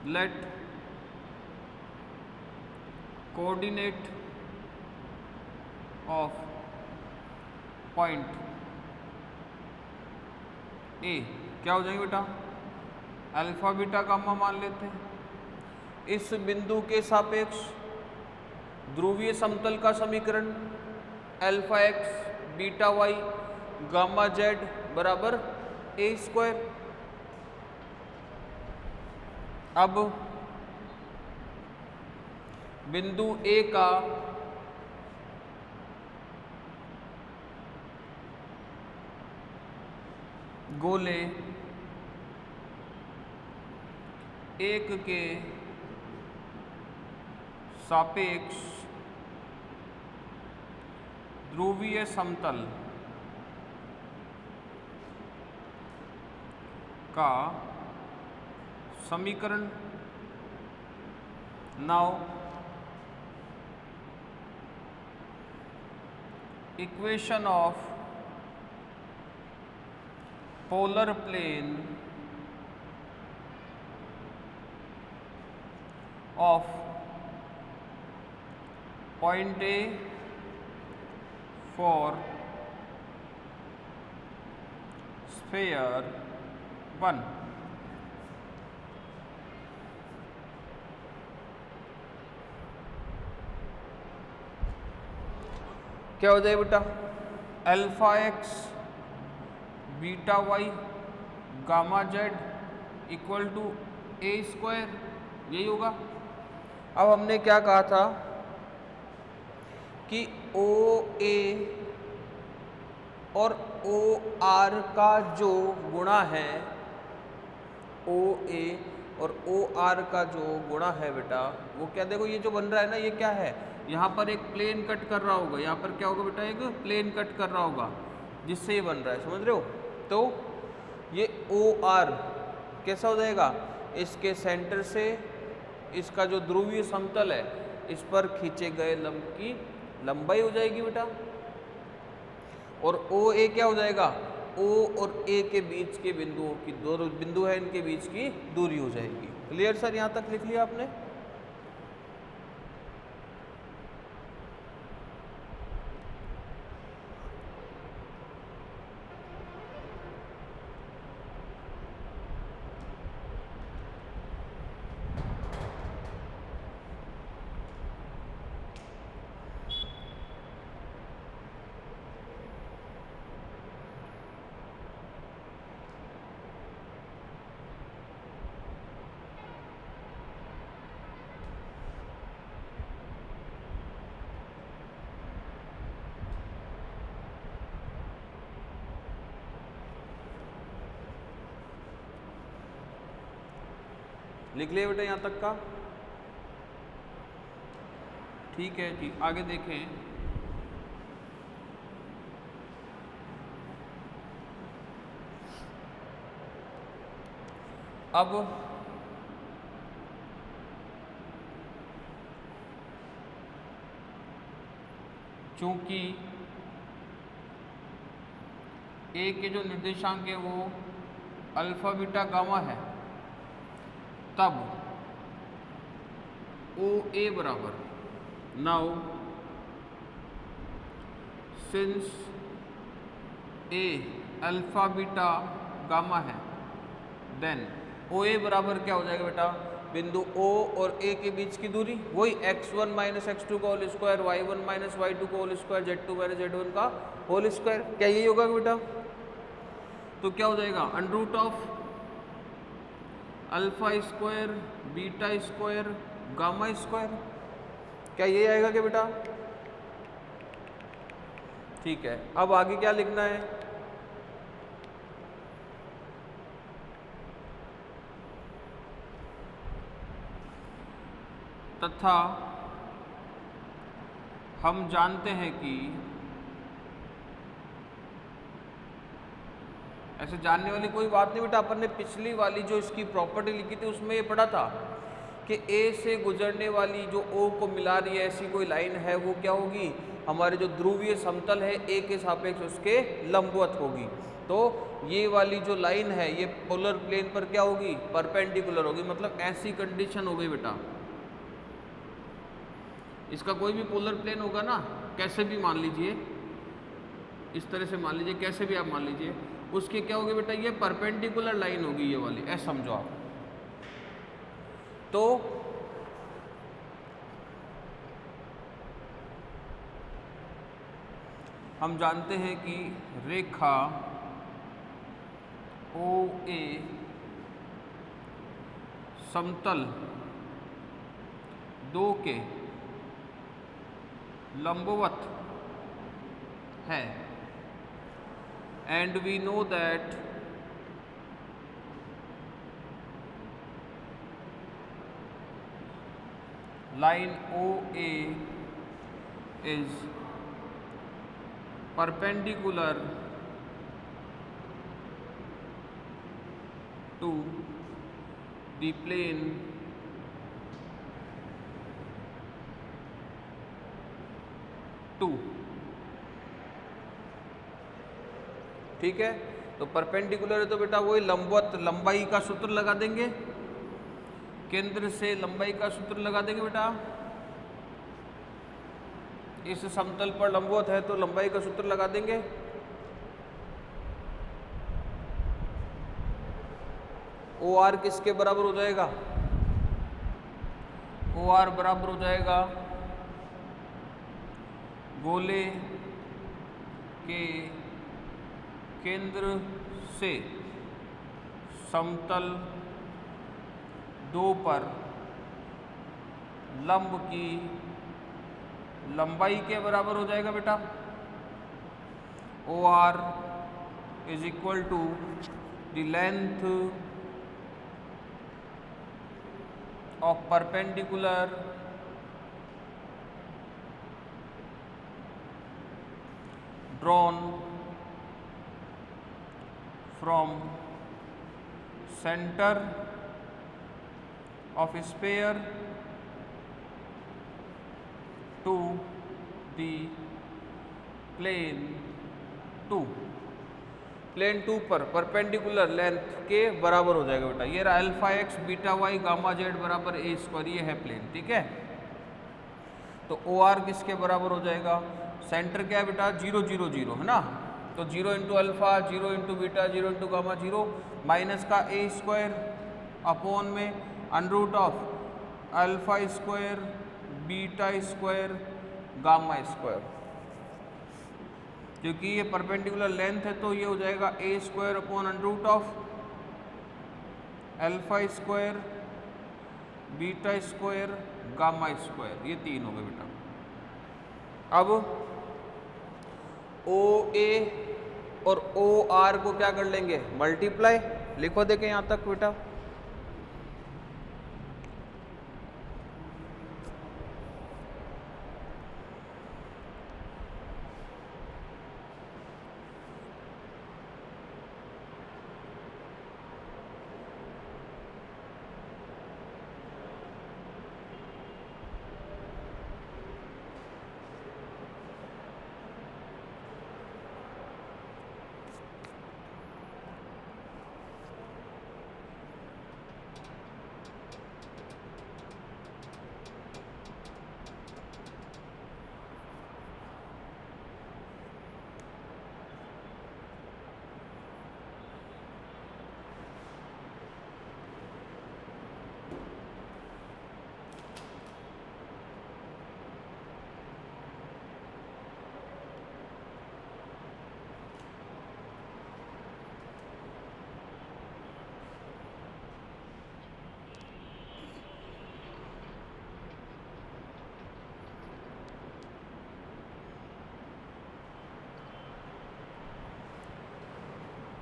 let coordinate of point ए क्या हो जाएंगे बेटा, अल्फा बीटा गामा मान लेते हैं। इस बिंदु के सापेक्ष ध्रुवीय समतल का समीकरण alpha x beta y gamma z बराबर ए स्क्वायर। अब बिंदु ए का गोले एक के सापेक्ष ध्रुवीय समतल का समीकरण। Now equation of polar plane of point A for sphere 1। क्या हो जाए बेटा, alpha x beta y gamma z equal to a square, यही होगा। अब हमने क्या कहा था कि ओ ए और ओ आर का जो गुणा है, ओ ए और ओ आर का जो गुणा है बेटा, वो क्या, देखो ये जो बन रहा है ना, ये क्या है, यहाँ पर एक प्लेन कट कर रहा होगा, यहाँ पर क्या होगा बेटा, एक प्लेन कट कर रहा होगा, जिससे ये बन रहा है, समझ रहे हो। तो ये ओ आर कैसा हो जाएगा, इसके सेंटर से इसका जो ध्रुवीय समतल है इस पर खींचे गए लंब की लंबाई हो जाएगी बेटा। और ओ ए क्या हो जाएगा, ओ और ए के बीच के बिंदुओं की, दो बिंदु है इनके बीच की दूरी हो जाएगी। क्लियर सर, यहाँ तक लिख लिया आपने। लिख लिया बेटा यहाँ तक का, ठीक है जी। आगे देखें, अब चूंकि ए के जो निर्देशांक है वो अल्फा बीटा गामा है, तब ओ ए बराबर, नाउ सिंस ए अल्फा बीटा गामा है, देन ओ ए बराबर क्या हो जाएगा बेटा, बिंदु O और A के बीच की दूरी, वही x1 माइनस x2 का whole square, y1 minus y2 का whole square, z2 minus z1 का होल स्क्वायर। क्या यही होगा बेटा? तो क्या हो जाएगा, under root of alpha square beta square gamma square. क्या ये आएगा क्या बेटा? ठीक है। अब आगे क्या लिखना है, तथा हम जानते हैं कि, ऐसे जानने वाली कोई बात नहीं बेटा, अपन ने पिछली वाली जो इसकी प्रॉपर्टी लिखी थी उसमें ये पढ़ा था कि ए से गुजरने वाली जो ओ को मिला रही है ऐसी कोई लाइन है, वो क्या होगी, हमारे जो ध्रुवीय समतल है ए के सापेक्ष उसके लंबवत होगी। तो ये वाली जो लाइन है ये पोलर प्लेन पर क्या होगी, परपेंडिकुलर होगी। मतलब ऐसी कंडीशन हो गई बेटा, इसका कोई भी पोलर प्लेन होगा ना, कैसे भी मान लीजिए, इस तरह से मान लीजिए, कैसे भी आप मान लीजिए, उसके क्या होगी बेटा, ये परपेंडिकुलर लाइन होगी ये वाली, ऐसा समझो आप। तो हम जानते हैं कि रेखा ओ ए समतल दो के लंबवत है, and we know that line OA is perpendicular to the plane two. ठीक है, तो परपेंडिकुलर है तो बेटा वही लंबवत, लंबाई का सूत्र लगा देंगे, केंद्र से लंबाई का सूत्र लगा देंगे बेटा। इस समतल पर लंबवत है तो लंबाई का सूत्र लगा देंगे। ओ आर किसके बराबर हो जाएगा, ओ आर बराबर हो जाएगा गोले के केंद्र से समतल दो पर लंब की लंबाई के बराबर हो जाएगा बेटा। O R is equal to the length of perpendicular drawn from centre of sphere to the plane 2, plane 2 पर परपेंडिकुलर लेंथ के बराबर हो जाएगा बेटा। ये रहा alpha x beta y gamma z बराबर ए स्क्वायर, ये है प्लेन। ठीक है, तो ओ आर किसके बराबर हो जाएगा, सेंटर क्या है बेटा 0 0 0 है ना, तो 0 into alpha, 0 into beta, 0 into gamma, 0 minus का ए स्क्वायर अपॉन में under root of alpha square beta square gamma square. क्योंकि ये परपेंडिकुलर लेंथ है तो ये हो जाएगा a square upon under root of alpha square beta square gamma square, ये 3 हो गए बेटा। अब ओ ए और ओ आर को क्या कर लेंगे, मल्टीप्लाई। लिखो देखें यहाँ तक बेटा,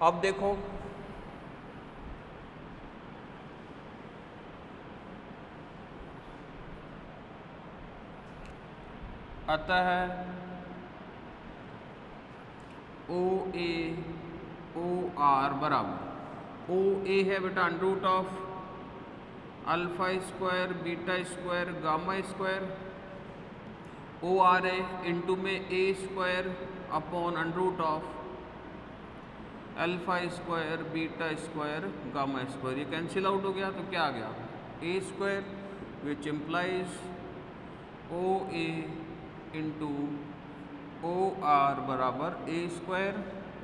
अब देखो अतः ओ ए ओ आर बराबर, ओ ए है बेटा under root of alpha square beta square gamma square O आ रहे इंटू में a square upon under root of alpha square beta square gamma square. ये कैंसिल आउट हो गया तो क्या आ गया a square which implies O A into O R बराबर a square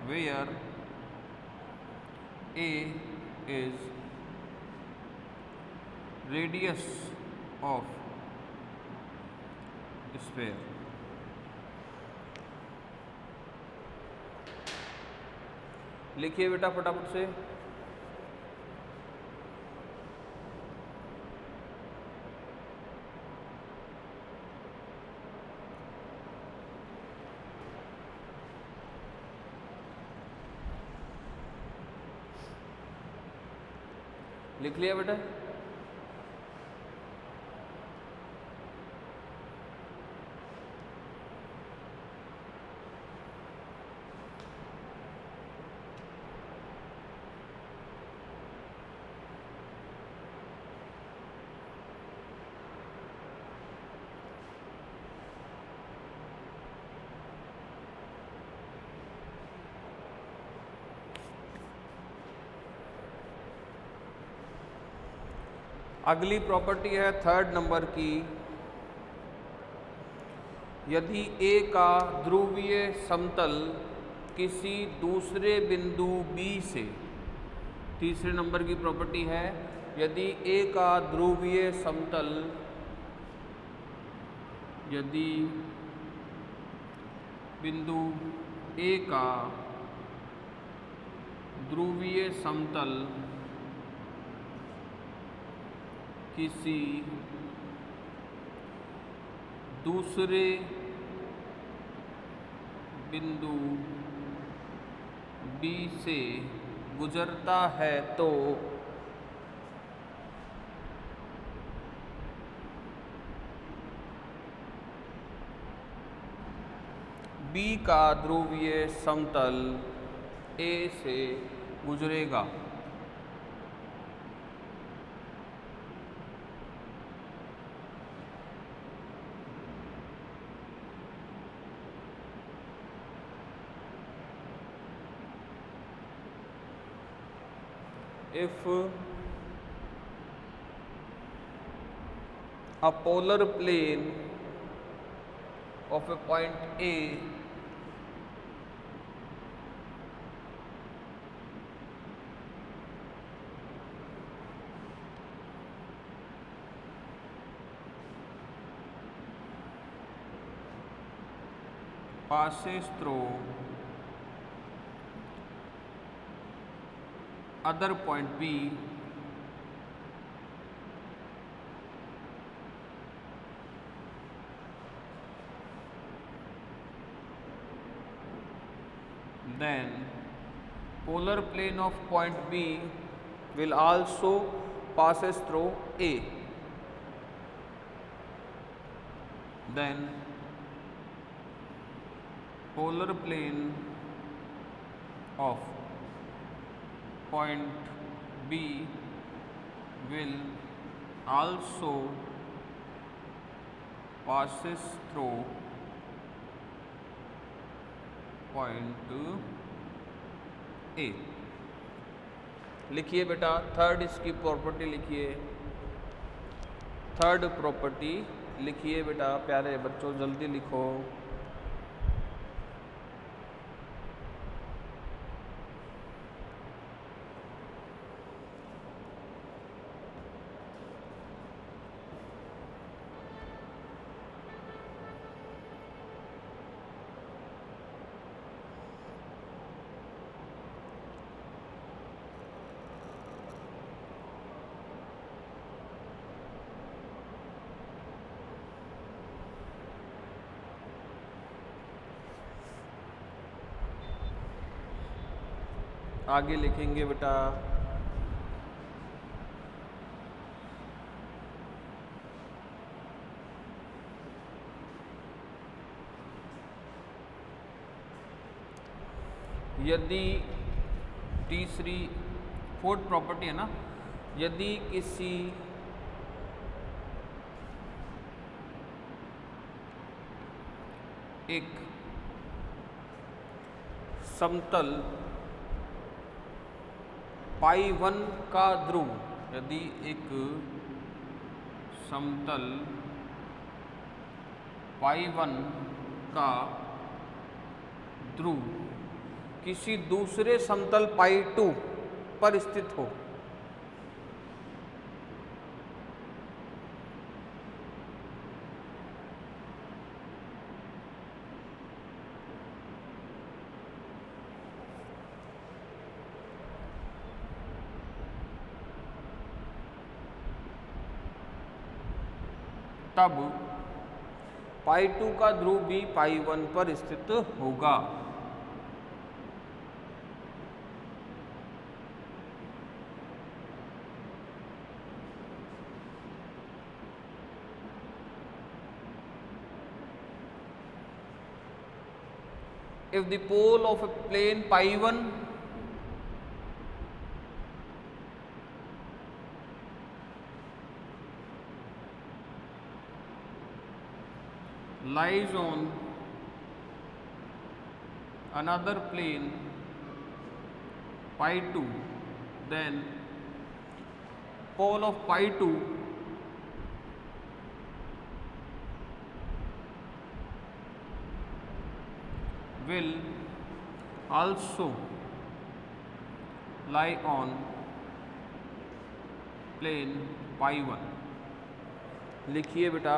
where a is radius of sphere. लिखिए बेटा फटाफट से। लिख लिया बेटा? अगली प्रॉपर्टी है थर्ड नंबर की। यदि ए का ध्रुवीय समतल किसी दूसरे बिंदु बी से, तीसरे नंबर की प्रॉपर्टी है, यदि ए का ध्रुवीय समतल, यदि बिंदु ए का ध्रुवीय समतल किसी दूसरे बिंदु बी से गुजरता है तो बी का ध्रुवीय समतल ए से गुजरेगा। If a polar plane of a point A passes through other point B, then polar plane of point B will also passes through A. Then polar plane of point B will also passes through point A। लिखिए बेटा third इसकी property लिखिए, third property लिखिए बेटा प्यारे बच्चों, जल्दी लिखो। आगे लिखेंगे बेटा यदि तीसरी फोर्थ प्रॉपर्टी है ना, यदि किसी एक समतल पाई1 का ध्रुव, यदि एक समतल पाई1 का ध्रुव किसी दूसरे समतल पाई2 पर स्थित हो, तब पाई2 का ध्रुव भी पाई1 पर स्थित होगा। If the pole of a plane pi1 lies on another plane pi2, then pole of pi2 will also lie on plane pi1। लिखिए बेटा,